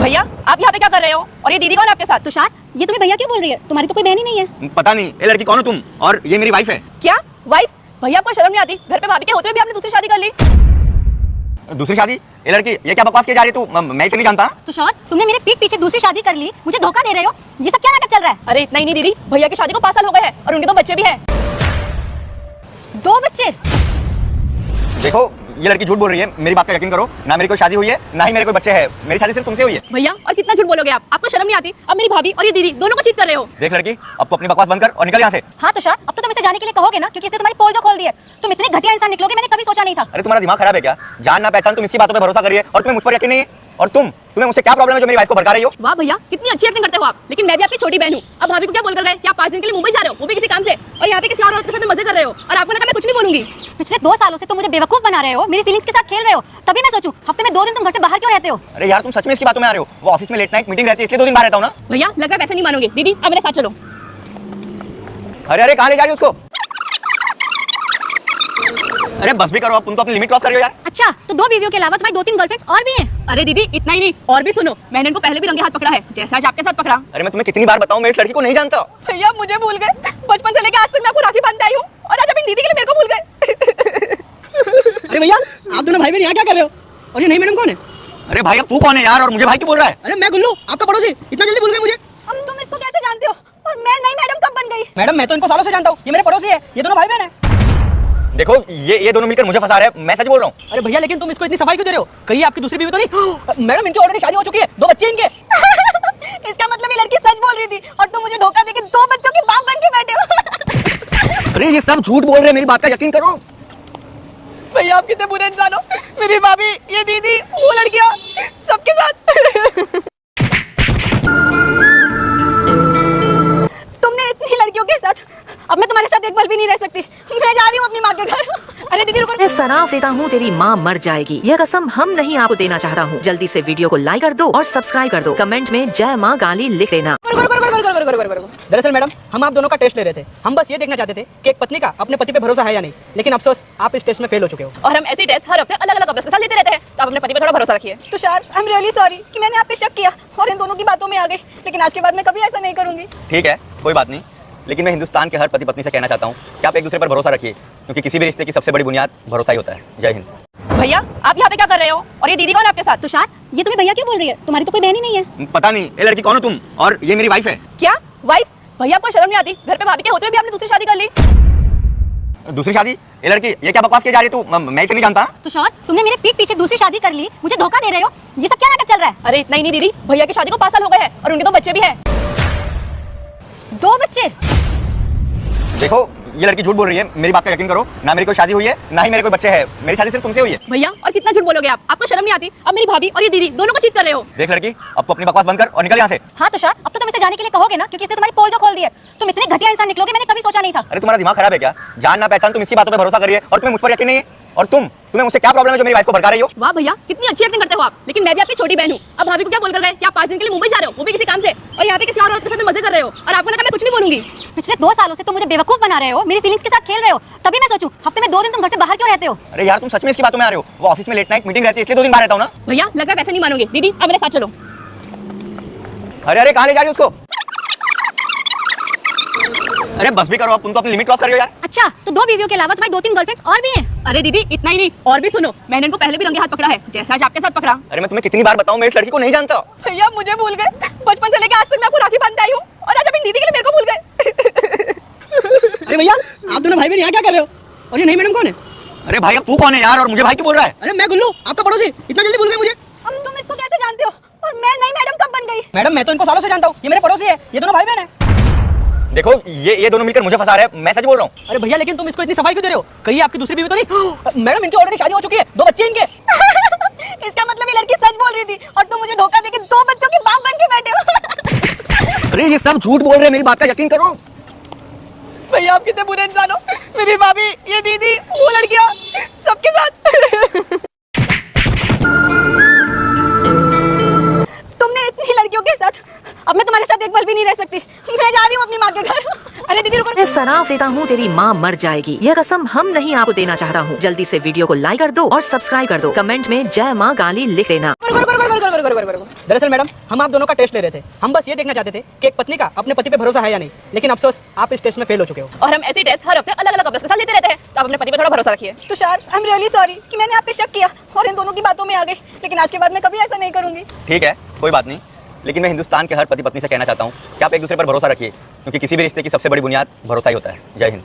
भैया आप यहाँ पे क्या कर रहे हो? और ये दीदी कौन है आपके साथ? तुषार, ये तुम्हें भैया क्यों बोल रही है? तुम्हारी तो कोई बहन ही नहीं है। पता नहीं ये लड़की कौन हो तुम, और ये मेरी वाइफ है। क्या वाइफ? भैया आपको शर्म नहीं आती? घर पे भाभी के होते हुए भी आपने दूसरी शादी कर ली। दूसरी शादी? ये लड़की ये क्या बकवास किए जा रही है तू? मैं इसे नहीं जानता। तुषार, तुमने मेरे पीठ पीछे दूसरी शादी कर ली, मुझे धोखा दे रहे हो। ये सब क्या नाटक चल रहा है? अरे इतना ही नहीं दीदी, भैया की शादी को 5 साल हो गए हैं और उनके 2 बच्चे भी हैं। 2 बच्चे? देखो ये लड़की झूठ बोल रही है, मेरी बात का यकीन करो। ना मेरी कोई शादी हुई है, ना ही मेरे कोई बच्चे हैं। मेरी शादी सिर्फ तुमसे हुई है। भैया और कितना झूठ बोलोगे आप? आपको शर्म नहीं आती? अब मेरी भाभी और ये दीदी दोनों को चीट कर रहे हो। देख लड़की, अब तो अपनी बकवास बंद कर और निकल यहाँ से। हाँ तुषार, अब तो तुम इसे जाने के लिए कहोगे ना, क्योंकि इसने तुम्हारी पोल जो खोल दी है। तुम इतने घटिया इंसान निकलोगे, मैंने कभी सोचा नहीं था। अरे तुम्हारा दिमाग खराब है क्या? जान ना पहचान तुम इसकी बातों पे भरोसा करिए और तुम्हें मुझ पर यकीन नहीं है। और तुम्हें मुझसे क्या प्रॉब्लम है जो मेरी वाइफ को भड़का रही हो? वाह भैया कितनी अच्छी एक्टिंग करते हो आप। लेकिन मैं भी आपकी छोटी बहन हूँ। अब भाभी को क्या बोलकर गए कि आप 5 दिन के लिए मुंबई जा रहे हो, वो भी किसी काम से, और यहाँ पे किसी और औरत के साथ मजे कर रहे हो, और आपको लगा मैं कुछ नहीं बोलूंगी। पिछले 2 सालों से तुम मुझे बेवकूफ बना रहे हो, मेरी फीलिंग्स के साथ खेल रहे हो। तभी मैं सोचूं हफ्ते में 2 दिन तुम घर से बाहर क्यों रहते हो? अरे यार तुम सच में इसकी बातों में आ रहे हो? वो ऑफिस में लेट नाइट मीटिंग रहती है, इसलिए 2 दिन बाहर रहता हूँ ना। भैया लगता है पैसे नहीं मानोगे। दीदी अब मेरे साथ चलो। अरे कहाँ ले जा रही हो उसको? अरे बस भी करो, अब तुम तो अपनी लिमिट क्रॉस कर रही हो यार। अच्छा, तो 2 बीवियों के अलावा तुम्हारी 2-3 गर्लफ्रेंड्स और भी हैं? अरे दीदी इतना ही नहीं, और भी सुनो, मैंने इनको पहले भी रंगे हाथ पकड़ा है, जैसा आज आपके साथ पकड़ा। अरे मैं तुम्हें कितनी बार बताऊं, मैं इस लड़की को नहीं जानता। भैया मुझे भूल गए। बचपन से लेकर आज तक मैं आपको राखी बांधते आई हूँ, और आज अपनी दीदी के लिए मेरे को भूल गए। अरे भैया आप दोनों भाई बहन यहाँ क्या कर रहे हो? और ये नई मैडम कौन है? अरे भाई अब तू कौन है यार, और मुझे भाई क्यों बोल रहा है? अरे मैं गुल्लू, आपका पड़ोसी। इतना जल्दी भूल गए मुझे? हम तुम इसको कैसे जानते हो? और मैं नई मैडम कब बन गई? मैडम मैं तो इनको सालों से जानता हूँ, ये मेरे पड़ोसी है। ये दोनों भाई बहन है। देखो ये दोनों मिलकर मुझे फंसा रहे हैं, मैं सच बोल रहा हूँ। अरे भैया लेकिन तुम इसको इतनी सफाई क्यों दे रहे हो? कहीं आपकी दूसरी बीवी तो नहीं? मैडम इनकी ऑलरेडी शादी हो चुकी है, 2 बच्चे इनके। इसका मतलब ये लड़की सच बोल रही थी और तुम मुझे धोखा देके 2 बच्चों के बाप बन के बैठे हो। अरे ये सब झूठ बोल रहे हैं, मेरी बात का यकीन करो। भैया आप कितने बुरे इंसान हो। मेरी भाभी, ये दीदी, वो लड़कियां, सबके साथ। तुमने इतनी लड़कियों के साथ, अब मैं तुम्हारे साथ एक पल भी नहीं रह सकती। मैं जा रही हूँ अपनी माँ के घर। अरे दीदी रुको। मैं सराफ देता हूँ तेरी माँ मर जाएगी, यह कसम हम नहीं आपको देना चाहता हूँ। जल्दी से वीडियो को लाइक कर दो और सब्सक्राइब कर दो। कमेंट में जय माँ गाली लिख देना। दरअसल मैडम हम आप दोनों का टेस्ट ले रहे थे। हम बस ये देखना चाहते थे कि एक पत्नी का अपने पति पे भरोसा है या नहीं। लेकिन अफसोस आप इस टेस्ट में फेल हो चुके हो। और हम ऐसे टेस्ट हर हफ्ते अलग अलग कपल्स के साथ लेते रहते हैं, तो आप अपने पति पे थोड़ा भरोसा रखिए। Tushar, I am really sorry कि मैंने आप पे शक किया और इन दोनों की बातों में आ गई। लेकिन आज के बाद मैं कभी ऐसा नहीं करूंगी। ठीक है कोई बात नहीं, लेकिन मैं हिंदुस्तान के हर पति पत्नी से कहना चाहता हूँ कि आप एक दूसरे पर भरोसा रखिए, क्योंकि किसी भी रिश्ते की सबसे बड़ी बुनियाद भरोसा ही होता है। जय हिंद। भैया आप यहाँ पे क्या कर रहे हो? और ये दीदी कौन है आपके साथ? तुषार, ये तुम्हें भैया क्यों बोल रही है? तुम्हारी तो कोई बहन ही नहीं है। पता नहीं ये लड़की कौन हो तुम, और ये मेरी वाइफ है। क्या वाइफ? भैया आपको शर्म नहीं आती? घर पे भाभी के होते हुए भी आपने दूसरी शादी कर ली। दूसरी शादी? ये लड़की ये क्या बकवास किए जा रही है तू? मैं इसे नहीं जानता। तुषार, तुमने मेरे पीठ पीछे दूसरी शादी कर ली, मुझे धोखा दे रहे हो। ये सब क्या नाटक चल रहा है? अरे इतना ही नहीं दीदी, भैया की शादी को 5 साल हो गए हैं और उनके 2 बच्चे भी हैं। 2 बच्चे? देखो ये लड़की झूठ बोल रही है, मेरी बात का यकीन करो। ना मेरी कोई शादी हुई है, ना ही मेरे कोई बच्चे हैं। मेरी शादी सिर्फ तुमसे हुई है। भैया और कितना झूठ बोलोगे आप? आपको शर्म नहीं आती? अब मेरी भाभी और ये दीदी दोनों को चीट कर रहे हो। देख लड़की, अब तो अपनी बकवास बंद कर और निकल यहाँ से। हाँ तुषार, अब तो तुम इसे जाने के लिए कहोगे ना, क्योंकि इसने तुम्हारी पोल जो खोल दी है। तुम इतने घटिया इंसान निकलोगे, मैंने कभी सोचा नहीं था। अरे तुम्हारा दिमाग खराब है क्या? जान ना पहचान तुम इसकी बातों पे भरोसा करिए और तुम्हें मुझ पर यकीन नहीं है। और तुम्हें मुझसे क्या प्रॉब्लम है जो मेरी वाइफ को भड़का रही हो? वाह भैया कितनी अच्छी एक्टिंग करते हो आप। लेकिन मैं भी आपकी छोटी बहन हूँ। अब भाभी को क्या बोलकर गए कि आप 5 दिन के लिए मुंबई जा रहे हो, वो भी किसी काम से, और यहाँ पे किसी और औरत के साथ मजे कर रहे हो, और आपको लगा मैं कुछ नहीं बोलूंगी। पिछले 2 सालों से तुम मुझे बेवकूफ बना रहे हो, मेरी फीलिंग्स के साथ खेल रहे हो। तभी मैं सोचूं हफ्ते में 2 दिन तुम घर से बाहर क्यों रहते हो? अरे यार तुम सच में इसकी बातों में आ रहे हो? वो ऑफिस में लेट नाइट मीटिंग रहती है, इसलिए 2 दिन बाहर रहता हूँ ना। भैया लगता है पैसे नहीं मानोगे। दीदी अब मेरे साथ चलो। अरे कहाँ ले जा रही हो उसको? अरे बस भी करो, अब तुम तो अपनी लिमिट क्रॉस कर रही हो यार। अच्छा, तो 2 बीवियों के अलावा तुम्हारी 2-3 गर्लफ्रेंड्स और भी हैं? अरे दीदी इतना ही नहीं, और भी सुनो, मैंने इनको पहले भी रंगे हाथ पकड़ा है, जैसा आज आपके साथ पकड़ा। अरे मैं तुम्हें कितनी बार बताऊं, मैं इस लड़की को नहीं जानता। भैया मुझे भूल गए। बचपन से लेकर आज तक मैं आपको राखी बांधते आई हूँ, और आज अपनी दीदी के लिए मेरे को भूल गए। अरे भैया आप दोनों भाई बहन यहाँ क्या कर रहे हो? और ये नई मैडम कौन है? अरे भाई अब तू कौन है यार, और मुझे भाई क्यों बोल रहा है? अरे मैं गुल्लू, आपका पड़ोसी। इतना जल्दी भूल गए मुझे? हम तुम इसको कैसे जानते हो? और मैं नई मैडम कब बन गई? मैडम मैं तो इनको सालों से जानता हूँ, ये मेरे पड़ोसी है। ये दोनों भाई बहन है। देखो ये दोनों मिलकर मुझे फंसा रहे हैं, मैं सच बोल रहा हूँ। अरे भैया लेकिन तुम इसको इतनी सफाई क्यों दे रहे हो? कहीं आपकी दूसरी बीवी तो नहीं? मैडम इनकी ऑलरेडी शादी हो चुकी है, 2 बच्चे इनके। इसका मतलब ये लड़की सच बोल रही थी और तुम मुझे धोखा देके 2 बच्चों के बाप बन के बैठे हो। अरे ये सब झूठ बोल रहे हैं, मेरी बात का यकीन करो। भैया आप कितने बुरे इंसान हो। मेरी भाभी, ये दीदी, वो लड़कियां, सबके साथ। तुमने इतनी लड़कियों के साथ, अब मैं तुम्हारे साथ एक पल भी नहीं रह सकती। मैं जा रही हूँ अपनी माँ के घर। अरे दीदी रुको मैं सराफ देता हूँ तेरी माँ मर जाएगी। यह कसम हम नहीं आपको देना चाहता हूँ। जल्दी से वीडियो को लाइक कर दो और सब्सक्राइब कर दो। कमेंट में जय माँ गाली लिख देना। रुको। दरअसल मैडम हम आप दोनों का टेस्ट ले रहे थे। हम बस ये देखना चाहते थे कि एक पत्नी का अपने पति पे भरोसा है या नहीं, लेकिन अफसोस आप इस टेस्ट में फेल हो चुके हो। और हम ऐसे टेस्ट हर हफ्ते अलग अलग कपल्स के साथ लेते रहते हैं, तो आप अपने पति पे थोड़ा भरोसा रखिए। Tushar I am really sorry कि मैंने आप पे शक किया और इन दोनों की बातों में आ गई, लेकिन आज के बाद मैं कभी ऐसा नहीं करूंगी। ठीक है, कोई बात नहीं, लेकिन मैं हिंदुस्तान के हर पति पत्नी से कहना चाहता हूँ कि आप एक दूसरे पर भरोसा रखिए, क्योंकि किसी भी रिश्ते की सबसे बड़ी बुनियाद भरोसा ही होता है। जय हिंद।